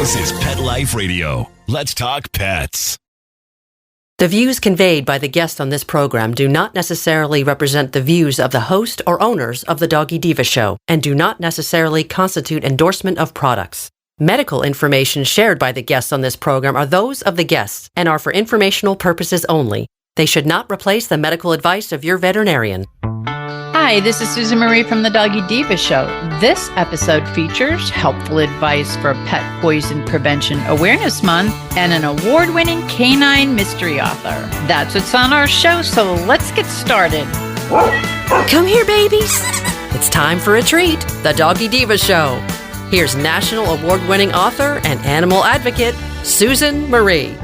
This is Pet Life Radio. Let's talk pets. The views conveyed by the guests on this program do not necessarily represent the views of the host or owners of the Doggy Diva Show and do not necessarily constitute endorsement of products. Medical information shared by the guests on this program are those of the guests and are for informational purposes only. They should not replace the medical advice of your veterinarian. Hi, this is Susan Marie from the Doggy Diva Show. This episode features helpful advice for Pet Poison Prevention Awareness Month and an award-winning canine mystery author. That's what's on our show, so let's get started. Come here, babies. It's time for a treat, the Doggy Diva Show. Here's national award-winning author and animal advocate, Susan Marie.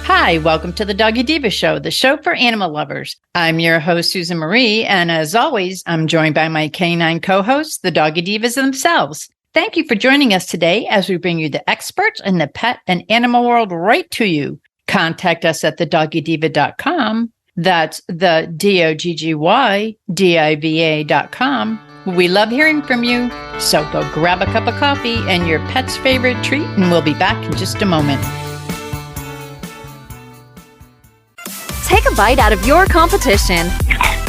Hi, welcome to the Doggy Diva Show, the show for animal lovers. I'm your host, Susan Marie, and as always, I'm joined by my canine co-hosts, the Doggy Divas themselves. Thank you for joining us today as we bring you the experts in the pet and animal world right to you. Contact us at thedoggydiva.com. That's the DOGGYDIVA.com. We love hearing from you, so go grab a cup of coffee and your pet's favorite treat, and we'll be back in just a moment. Take a bite out of your competition.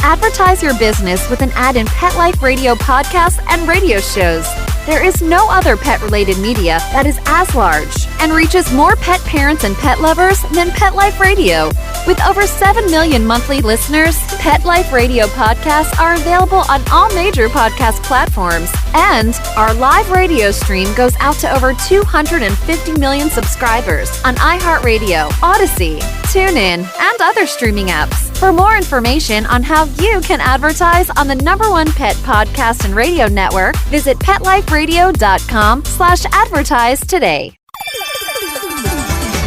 Advertise your business with an ad in Pet Life Radio podcasts and radio shows. There is no other pet-related media that is as large and reaches more pet parents and pet lovers than Pet Life Radio. With over 7 million monthly listeners, Pet Life Radio podcasts are available on all major podcast platforms. And our live radio stream goes out to over 250 million subscribers on iHeartRadio, Odyssey, TuneIn, and other streaming apps. For more information on how you can advertise on the #1 pet podcast and radio network, visit PetLifeRadio.com/advertise today.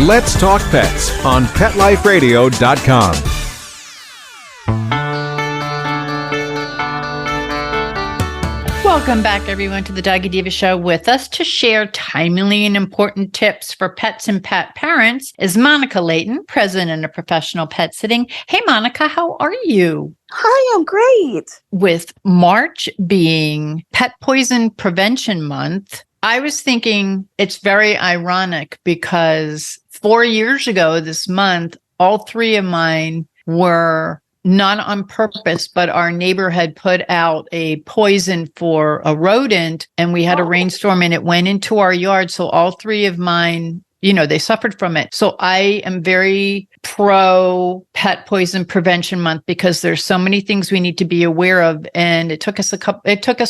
Let's Talk Pets on PetLifeRadio.com. Welcome back, everyone, to the Doggy Diva Show. With us to share timely and important tips for pets and pet parents is Monica Leighton, president of Professional Pet Sitting. Hey, Monica, how are you? Hi, I'm great. With March being Pet Poison Prevention Month, I was thinking it's very ironic because 4 years ago this month, all three of mine were not on purpose, but our neighbor had put out a poison for a rodent and we had a rainstorm and it went into our yard. So all three of mine, they suffered from it. So I am very pro Pet Poison Prevention Month because there's so many things we need to be aware of. And it took us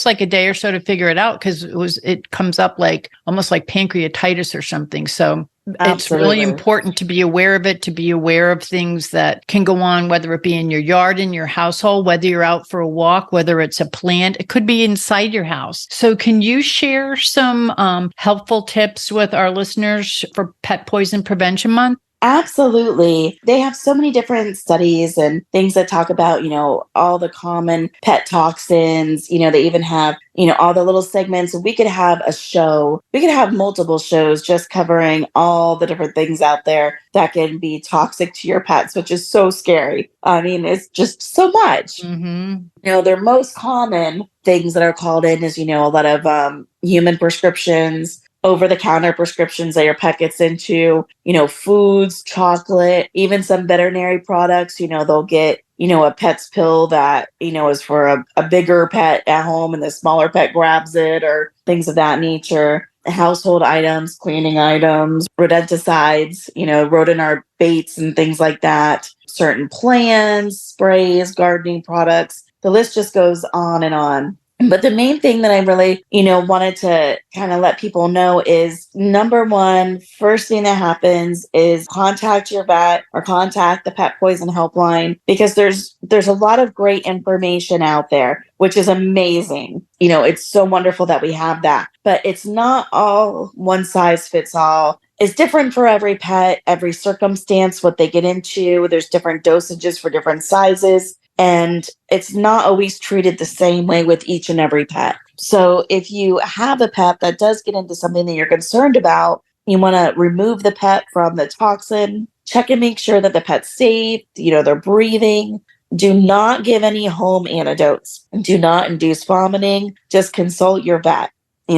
like a day or so to figure it out because it comes up like almost like pancreatitis or something. So it's really important to be aware of it, to be aware of things that can go on, whether it be in your yard, in your household, whether you're out for a walk, whether it's a plant, it could be inside your house. So can you share some helpful tips with our listeners for Pet Poison Prevention Month? Absolutely. They have so many different studies and things that talk about, all the common pet toxins. They even have, all the little segments. We could have a show. We could have multiple shows just covering all the different things out there that can be toxic to your pets, which is so scary. I mean, it's just so much. Mm-hmm. Their most common things that are called in is, a lot of human prescriptions, over-the-counter prescriptions that your pet gets into, foods, chocolate, even some veterinary products. They'll get, a pet's pill that, is for a bigger pet at home and the smaller pet grabs it or things of that nature. Household items, cleaning items, rodenticides, rodent baits and things like that. Certain plants, sprays, gardening products. The list just goes on and on. But the main thing that I really, wanted to kind of let people know is number one, first thing that happens is contact your vet or contact the Pet Poison Helpline because there's a lot of great information out there, which is amazing. It's so wonderful that we have that, but it's not all one size fits all. It's different for every pet, every circumstance, what they get into. There's different dosages for different sizes. And it's not always treated the same way with each and every pet. So if you have a pet that does get into something that you're concerned about, you want to remove the pet from the toxin, check and make sure that the pet's safe, they're breathing. Do not give any home antidotes. Do not induce vomiting. Just consult your vet.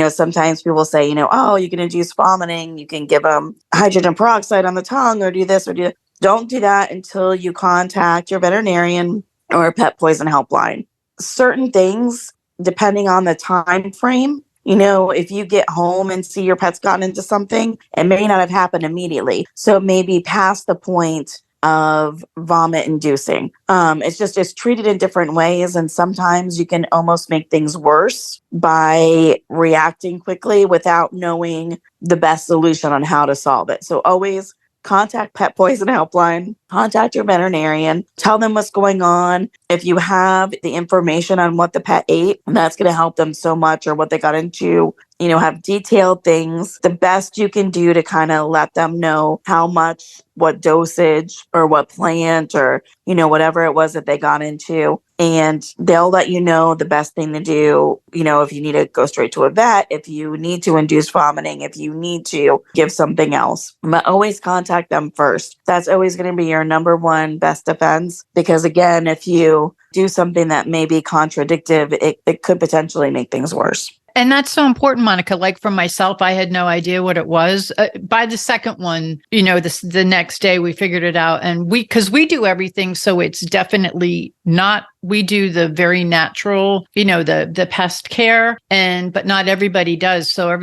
sometimes people say, oh, you can induce vomiting. You can give them hydrogen peroxide on the tongue or do this or do that. Don't do that until you contact your veterinarian or a pet poison helpline. Certain things, depending on the time frame, if you get home and see your pet's gotten into something, it may not have happened immediately. So maybe past the point of vomit inducing. It's treated in different ways. And sometimes you can almost make things worse by reacting quickly without knowing the best solution on how to solve it. So always contact Pet Poison Helpline, contact your veterinarian, tell them what's going on. If you have the information on what the pet ate, that's going to help them so much, or what they got into, have detailed things. The best you can do to kind of let them know how much, what dosage, or what plant, or, whatever it was that they got into. And they'll let you know the best thing to do, if you need to go straight to a vet, if you need to induce vomiting, if you need to give something else. But always contact them first. That's always going to be your number one best defense. Because again, if you do something that may be contradictive, it could potentially make things worse. And that's so important, Monica. Like for myself, I had no idea what it was. By the second one, the next day we figured it out. And because we do everything, so it's definitely not, we do the very natural, the pest care, but not everybody does. So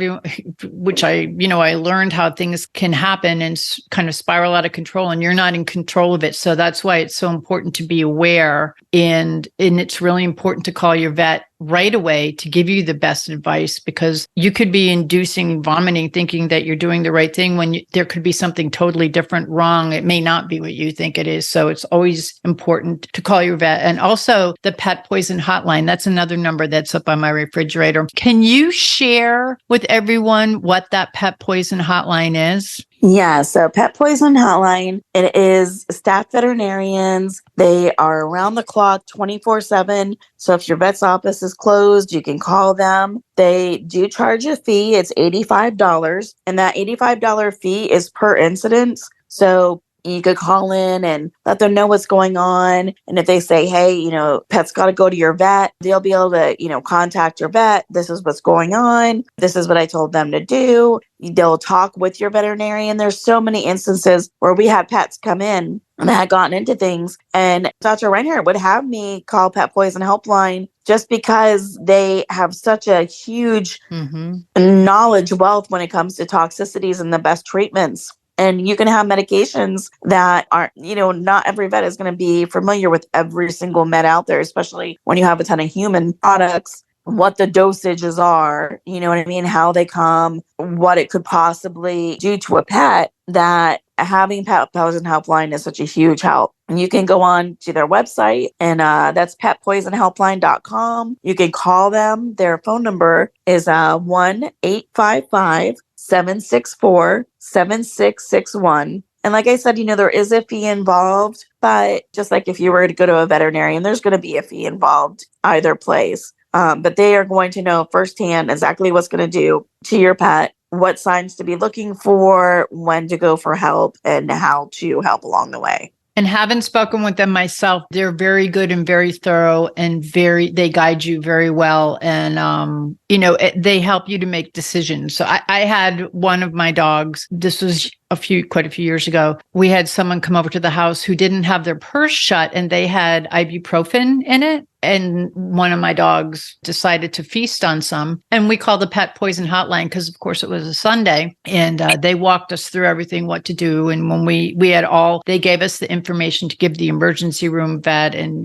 which I learned how things can happen and kind of spiral out of control, and you're not in control of it. So that's why it's so important to be aware. And it's really important to call your vet right away to give you the best advice, because you could be inducing vomiting thinking that you're doing the right thing when there could be something totally different wrong. It may not be what you think it is. So it's always important to call your vet. And also the pet poison hotline. That's another number that's up on my refrigerator. Can you share with everyone what that pet poison hotline is? Yeah, so Pet Poison Hotline, it is staff veterinarians. They are around the clock 24/7. So if your vet's office is closed, you can call them. They do charge a fee. It's $85. And that $85 fee is per incident. So you could call in and let them know what's going on. And if they say, hey, pet's got to go to your vet, they'll be able to, contact your vet. This is what's going on. This is what I told them to do. They'll talk with your veterinarian. There's so many instances where we had pets come in and had gotten into things. And Dr. Reinhardt would have me call Pet Poison Helpline just because they have such a huge knowledge wealth when it comes to toxicities and the best treatments. And you can have medications that aren't, not every vet is going to be familiar with every single med out there, especially when you have a ton of human products, what the dosages are, how they come, what it could possibly do to a pet, that having Pet Poison Helpline is such a huge help. And you can go on to their website, and that's petpoisonhelpline.com. You can call them. Their phone number is 1-855-764-7661. And like I said, there is a fee involved, but just like if you were to go to a veterinarian, there's going to be a fee involved either place. But they are going to know firsthand exactly what's going to do to your pet, what signs to be looking for, when to go for help, and how to help along the way. And having spoken with them myself, they're very good and very thorough, and they guide you very well. And, they help you to make decisions. So I had one of my dogs, this was quite a few years ago. We had someone come over to the house who didn't have their purse shut, and they had ibuprofen in it. And one of my dogs decided to feast on some. And we called the Pet Poison Hotline because, of course, it was a Sunday. And they walked us through everything, what to do. And when we had they gave us the information to give the emergency room vet. And,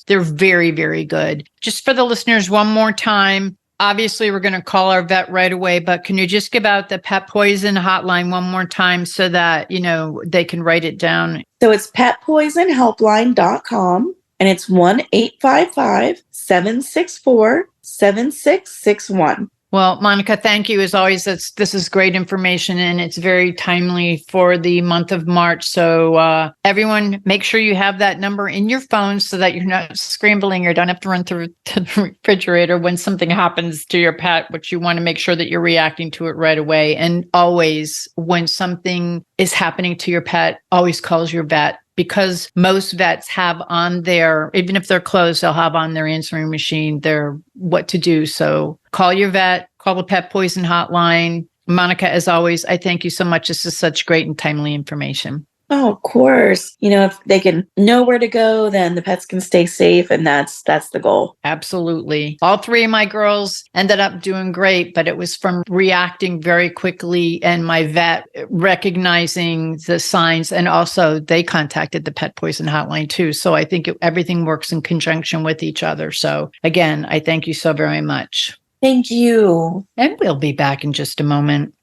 they're very, very good. Just for the listeners, one more time. Obviously, we're going to call our vet right away, but can you just give out the Pet Poison Hotline one more time so that, they can write it down? So it's petpoisonhelpline.com. And it's 1-855-764-7661. Well, Monica, thank you. As always, this is great information, and it's very timely for the month of March. So everyone, make sure you have that number in your phone so that you're not scrambling or don't have to run through to the refrigerator when something happens to your pet, which you want to make sure that you're reacting to it right away. And always, when something is happening to your pet, always call your vet. Because most vets have on even if they're closed, they'll have on their answering machine what to do. So call your vet, call the pet poison hotline. Monica, as always, I thank you so much. This is such great and timely information. Oh, of course. If they can know where to go, then the pets can stay safe. And that's the goal. Absolutely. All three of my girls ended up doing great, but it was from reacting very quickly and my vet recognizing the signs. And also they contacted the pet poison hotline too. So I think everything works in conjunction with each other. So again, I thank you so very much. Thank you. And we'll be back in just a moment.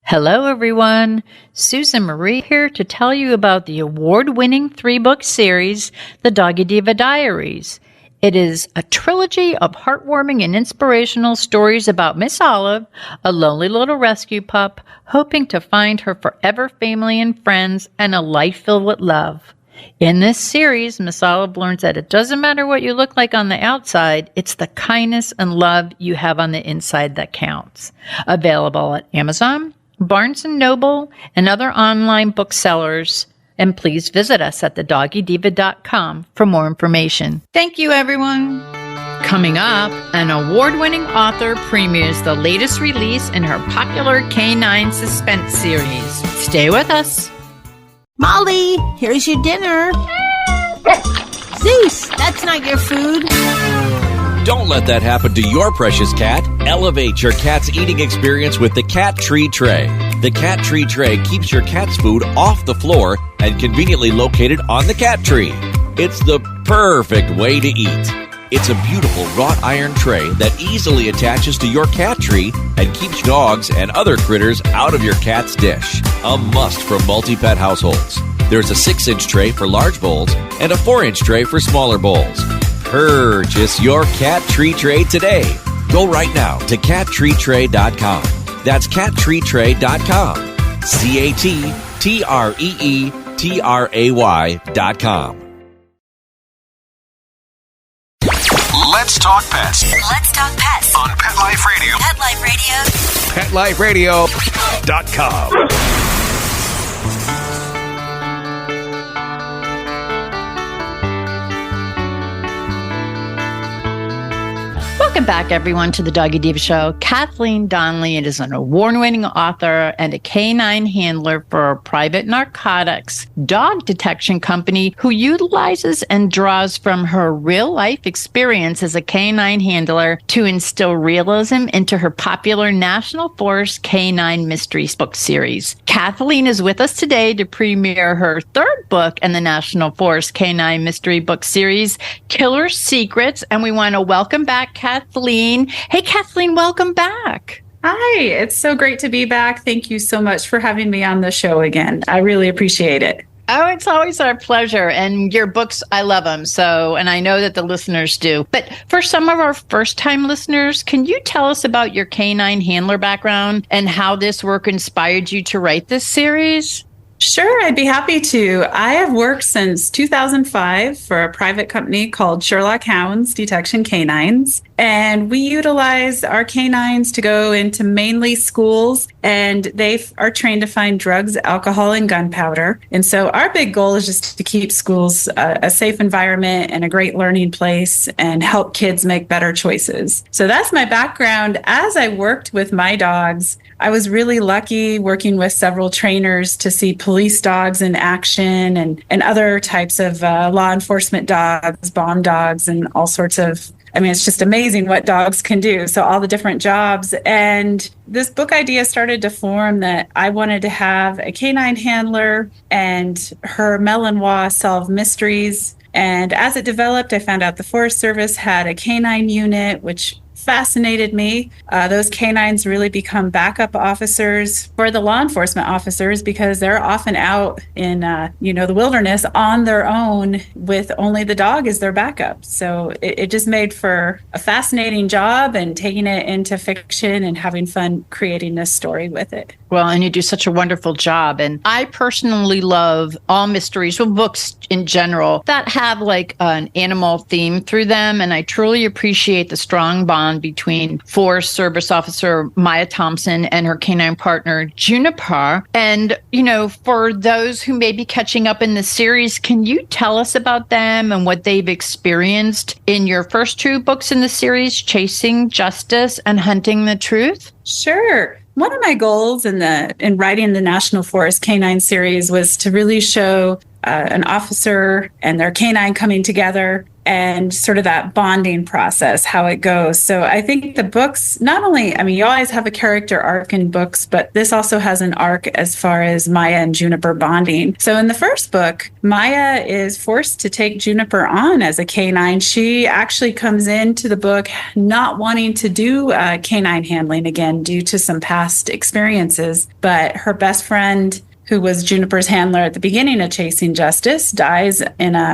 Hello, everyone. Susan Marie here to tell you about the award-winning 3-book series, The Doggy Diva Diaries. It is a trilogy of heartwarming and inspirational stories about Miss Olive, a lonely little rescue pup, hoping to find her forever family and friends and a life filled with love. In this series, Miss Olive learns that it doesn't matter what you look like on the outside, it's the kindness and love you have on the inside that counts. Available at Amazon, Barnes & Noble, and other online booksellers. And please visit us at thedoggydiva.com for more information. Thank you, everyone. Coming up, an award-winning author premieres the latest release in her popular Canine suspense series. Stay with us. Molly, here's your dinner. Zeus, that's not your food. Don't let that happen to your precious cat. Elevate your cat's eating experience with the Cat Tree Tray. The Cat Tree Tray keeps your cat's food off the floor and conveniently located on the cat tree. It's the perfect way to eat. It's a beautiful wrought iron tray that easily attaches to your cat tree and keeps dogs and other critters out of your cat's dish. A must for multi-pet households. There's a 6-inch tray for large bowls and a 4-inch tray for smaller bowls. Purchase your Cat Tree Tray today. Go right now to cattreetray.com. That's cattreetray.com. cattreetray.com. Let's talk pets. Let's talk pets On Pet Life Radio. Pet Life Radio. PetLifeRadio.com. Welcome back, everyone, to the Doggy Diva Show. Kathleen Donnelly is an award-winning author and a canine handler for a private narcotics dog detection company who utilizes and draws from her real-life experience as a canine handler to instill realism into her popular National Forest Canine Mysteries book series. Kathleen is with us today to premiere her 3rd book in the National Forest Canine Mystery book series, Killer Secrets, and we want to welcome back Kathleen. Hey, Kathleen, welcome back. Hi, it's so great to be back. Thank you so much for having me on the show again. I really appreciate it. Oh, it's always our pleasure. And your books, I love them. So, and I know that the listeners do. But for some of our first-time listeners, can you tell us about your canine handler background and how this work inspired you to write this series? Sure, I'd be happy to. I have worked since 2005 for a private company called Sherlock Hounds Detection Canines. And we utilize our canines to go into mainly schools, and they are trained to find drugs, alcohol, and gunpowder. And so our big goal is just to keep schools a safe environment and a great learning place and help kids make better choices. So that's my background. As I worked with my dogs, I was really lucky working with several trainers to see police dogs in action and other types of law enforcement dogs, bomb dogs, and all sorts of, it's just amazing what dogs can do. So all the different jobs. And this book idea started to form that I wanted to have a canine handler and her Malinois solve mysteries. And as it developed, I found out the Forest Service had a canine unit, which fascinated me. Those canines really become backup officers for the law enforcement officers because they're often out in, the wilderness on their own with only the dog as their backup. So it just made for a fascinating job and taking it into fiction and having fun creating this story with it. Well, and you do such a wonderful job. And I personally love all mysteries, well, books in general that have like an animal theme through them. And I truly appreciate the strong bond bond between Forest Service Officer Maya Thompson and her canine partner, Juniper. And, for those who may be catching up in the series, can you tell us about them and what they've experienced in your first two books in the series, Chasing Justice and Hunting the Truth? Sure. One of my goals in writing the National Forest Canine series was to really show an officer and their canine coming together and sort of that bonding process, how it goes. So I think the books, not only, you always have a character arc in books, but this also has an arc as far as Maya and Juniper bonding. So in the first book, Maya is forced to take Juniper on as a canine. She actually comes into the book not wanting to do canine handling again due to some past experiences, but her best friend, who was Juniper's handler at the beginning of Chasing Justice, dies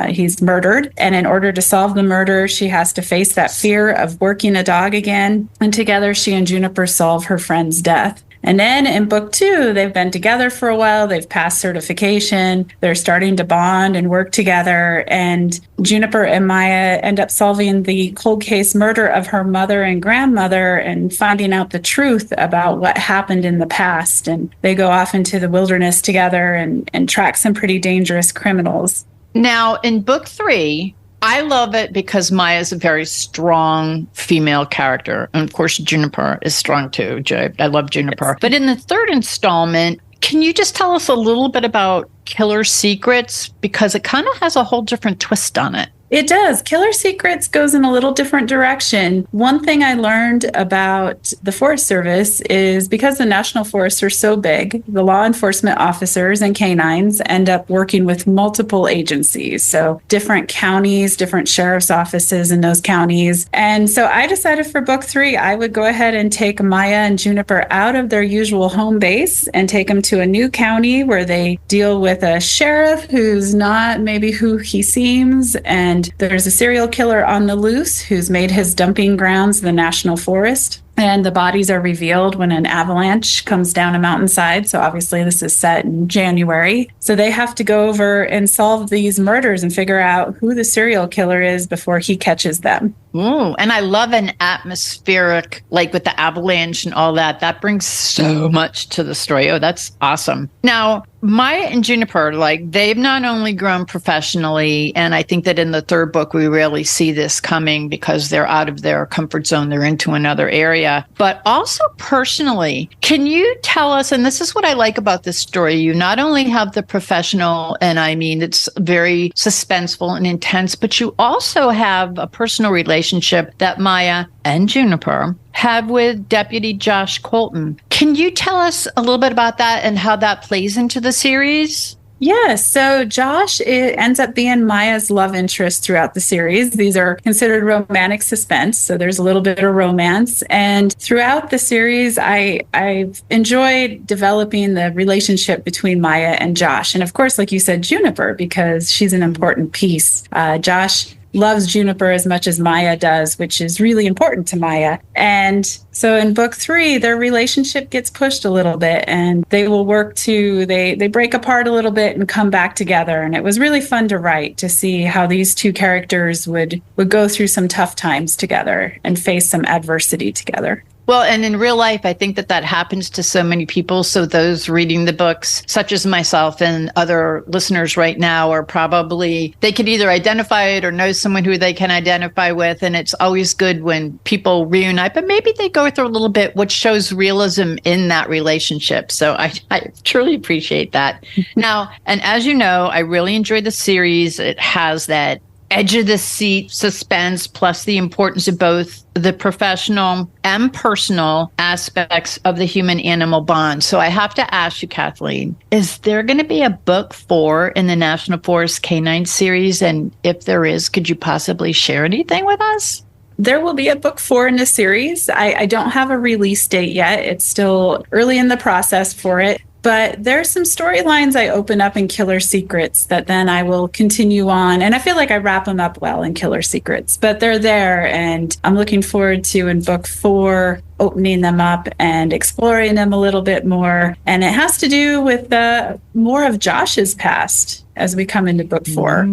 he's murdered. And in order to solve the murder, she has to face that fear of working a dog again. And together, she and Juniper solve her friend's death. And then in book 2, they've been together for a while. They've passed certification. They're starting to bond and work together. And Juniper and Maya end up solving the cold case murder of her mother and grandmother and finding out the truth about what happened in the past. And they go off into the wilderness together and track some pretty dangerous criminals. Now, in book 3, I love it because Maya is a very strong female character. And of course, Juniper is strong too. I love Juniper. But in the third installment, can you just tell us a little bit about Killer Secrets? Because it kind of has a whole different twist on it. It does. Killer Secrets goes in a little different direction. One thing I learned about the Forest Service is because the national forests are so big, the law enforcement officers and canines end up working with multiple agencies. So different counties, different sheriff's offices in those counties. And so I decided for book 3, I would go ahead and take Maya and Juniper out of their usual home base and take them to a new county where they deal with a sheriff who's not maybe who he seems, and there's a serial killer on the loose who's made his dumping grounds the national forest. And the bodies are revealed when an avalanche comes down a mountainside. So obviously this is set in January. So they have to go over and solve these murders and figure out who the serial killer is before he catches them. Ooh, and I love an atmospheric, like with the avalanche and all that. That brings so much to the story. Oh, that's awesome. Now, Maya and Juniper, they've not only grown professionally, and I think that in the third book, we really see this coming because they're out of their comfort zone. They're into another area, but also personally. Can you tell us, and this is what I like about this story, you not only have the professional, and it's very suspenseful and intense, but you also have a personal relationship that Maya and Juniper have with Deputy Josh Colton. Can you tell us a little bit about that and how that plays into the series? Yes. So Josh ends up being Maya's love interest throughout the series. These are considered romantic suspense. So there's a little bit of romance. And throughout the series, I've enjoyed developing the relationship between Maya and Josh. And of course, like you said, Juniper, because she's an important piece. Josh loves Juniper as much as Maya does, which is really important to Maya. And so in book 3, their relationship gets pushed a little bit and they will work they break apart a little bit and come back together. And it was really fun to write, to see how these two characters would go through some tough times together and face some adversity together. Well, and in real life, I think that happens to so many people. So those reading the books, such as myself and other listeners right now, are probably, they could either identify it or know someone who they can identify with. And it's always good when people reunite, but maybe they go through a little bit, which shows realism in that relationship. So I truly appreciate that. Now, and as you know, I really enjoy the series. It has that edge of the seat suspense, plus the importance of both the professional and personal aspects of the human animal bond. So I have to ask you, Kathleen, is there going to be a book 4 in the National Forest Canine series? And if there is, could you possibly share anything with us? There will be a book 4 in the series. I don't have a release date yet. It's still early in the process for it. But there's some storylines I open up in Killer Secrets that then I will continue on. And I feel like I wrap them up well in Killer Secrets. But they're there, and I'm looking forward to, in book 4, opening them up and exploring them a little bit more. And it has to do with more of Josh's past as we come into book 4.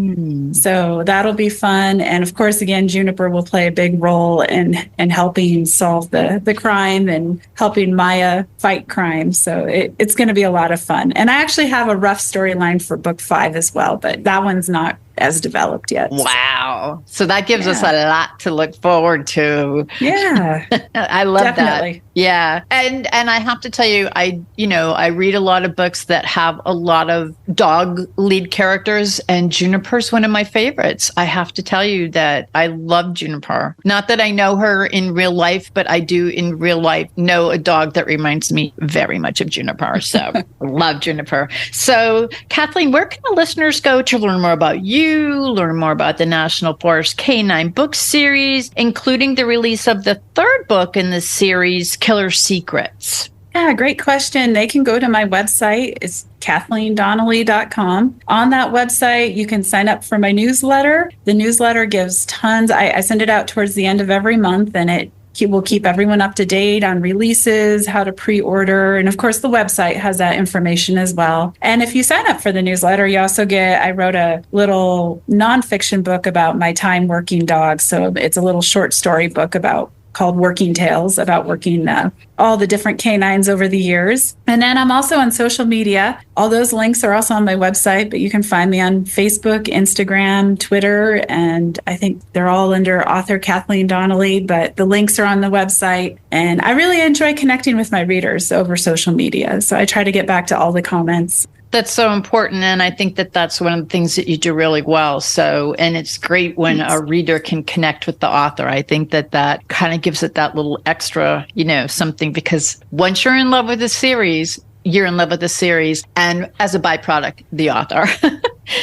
So that'll be fun. And of course, again, Juniper will play a big role in helping solve the crime and helping Maya fight crime. So it's going to be a lot of fun. And I actually have a rough storyline for book 5 as well, but that one's not as developed yet. Wow. So that gives us a lot to look forward to. Yeah. I love Definitely. that. Yeah. And I have to tell you, I read a lot of books that have a lot of dog lead characters, and Juniper's one of my favorites. I have to tell you that I love Juniper. Not that I know her in real life, but I do in real life know a dog that reminds me very much of Juniper. So love Juniper. So Kathleen, where can the listeners go to learn more about you, learn more about the National Forest Canine book series, including the release of the 3rd book in the series, Killer Secrets? Yeah, great question. They can go to my website. It's KathleenDonnelly.com. On that website, you can sign up for my newsletter. The newsletter gives tons. I send it out towards the end of every month, and it will keep everyone up to date on releases, how to pre-order. And of course, the website has that information as well. And if you sign up for the newsletter, you also I wrote a little nonfiction book about my time working dogs. So it's a little short story book called Working Tales, about working all the different canines over the years. And then I'm also on social media. All those links are also on my website, but you can find me on Facebook, Instagram, Twitter, and I think they're all under author Kathleen Donnelly, but the links are on the website. And I really enjoy connecting with my readers over social media. So I try to get back to all the comments. That's so important. And I think that that's one of the things that you do really well. So, and it's great when a reader can connect with the author. I think that kind of gives it that little extra, something, because once you're in love with the series, you're in love with the series, and as a byproduct, the author.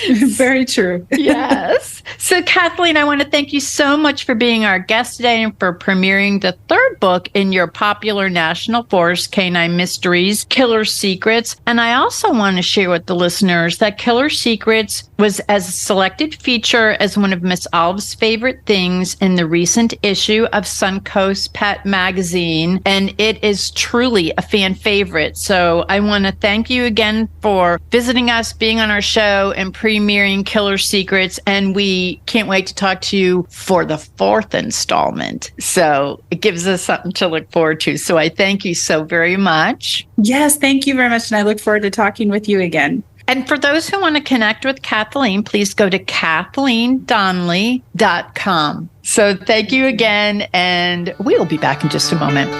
Very true. Yes. So Kathleen, I want to thank you so much for being our guest today and for premiering the 3rd book in your popular National Forest Canine Mysteries, Killer Secrets. And I also want to share with the listeners that Killer Secrets was as a selected feature as one of Miss Olive's favorite things in the recent issue of Suncoast Pet Magazine. And it is truly a fan favorite. So I want to thank you again for visiting us, being on our show, and premiering Killer Secrets. And we can't wait to talk to you for the 4th installment. So it gives us something to look forward to. So I thank you so very much. Yes, thank you very much. And I look forward to talking with you again. And for those who want to connect with Kathleen, please go to KathleenDonnelly.com. So thank you again, and we'll be back in just a moment.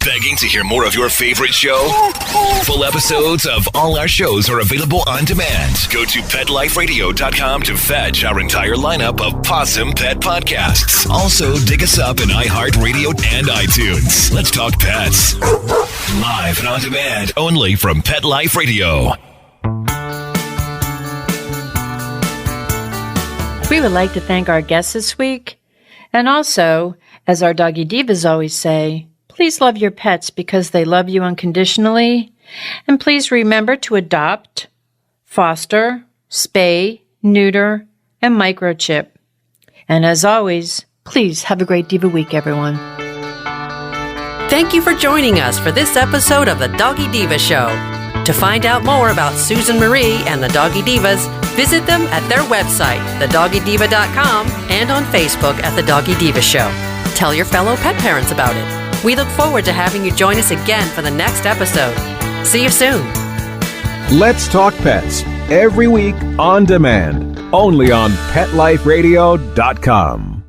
Begging to hear more of your favorite show? Full episodes of all our shows are available on demand. Go to PetLifeRadio.com to fetch our entire lineup of Possum Pet podcasts. Also, dig us up in iHeartRadio and iTunes. Let's talk pets. Live and on demand, only from Pet Life Radio. We would like to thank our guests this week. And also, as our Doggy Divas always say, please love your pets because they love you unconditionally. And please remember to adopt, foster, spay, neuter, and microchip. And as always, please have a great Diva week, everyone. Thank you for joining us for this episode of the Doggy Diva Show. To find out more about Susan Marie and the Doggy Divas, visit them at their website, thedoggydiva.com, and on Facebook at The Doggy Diva Show. Tell your fellow pet parents about it. We look forward to having you join us again for the next episode. See you soon. Let's Talk Pets, every week on demand, only on PetLifeRadio.com.